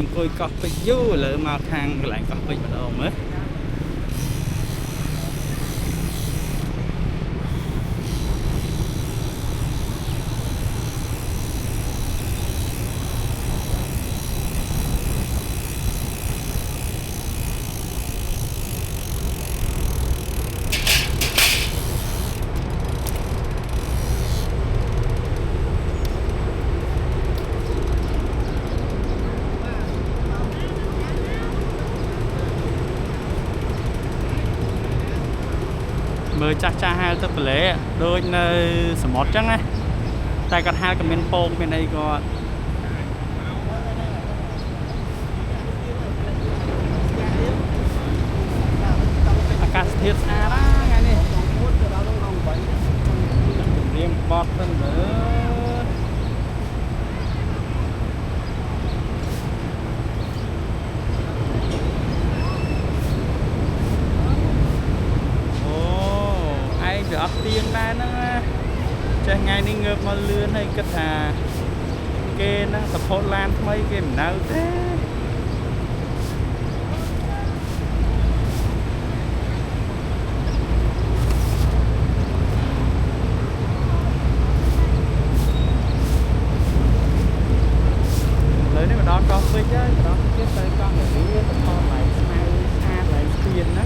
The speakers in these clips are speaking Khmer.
ឡើងអង្គុយកោះពេជ្រយូរឥឡូវមកខាងកន្លែងកោះពេជ្រម្ដងមើលមើលចាស់ហាលទឹកទន្លេដូចនៅសមុទ្រអញ្ចឹងណាតែគាត់ហាលក៏មានពងមានអីគាត់អាកាសធាតុស្អាតណាថ្ងៃនេះរៀងបត់ទៅមើលអត់ទៀងដែរហ្នឹងណាចេះថ្ងៃនេះងើបមកលឿនហើយគិតថាគេហ្នឹងសផតឡានថ្មីគេមិននៅទេលើនេះម្ដងកោះពេជ្រហើយម្ដងទៀតទៅកោះនារីទៅថតឡើងស្មៅស្អាតឡើងស្ពានណា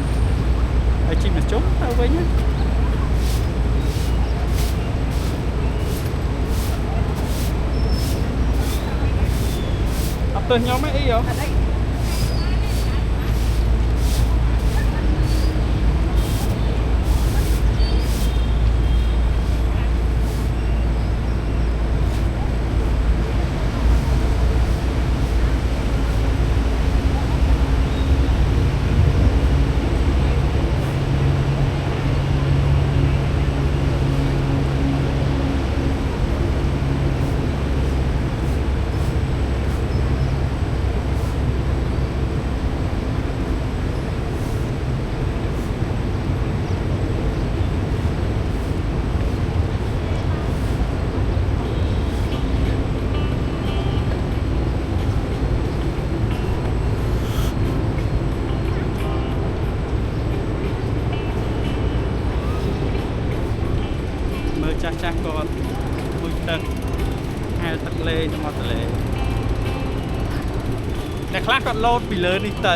ហើយជីមកជុំទៅវិញណាទៅខ្ញុំអីយោចាស់គាត់មួយទឹកហែលទឹកលេងទៅមកទន្លេអ្នកខ្លះគាត់លោតពីលើនេះទៅ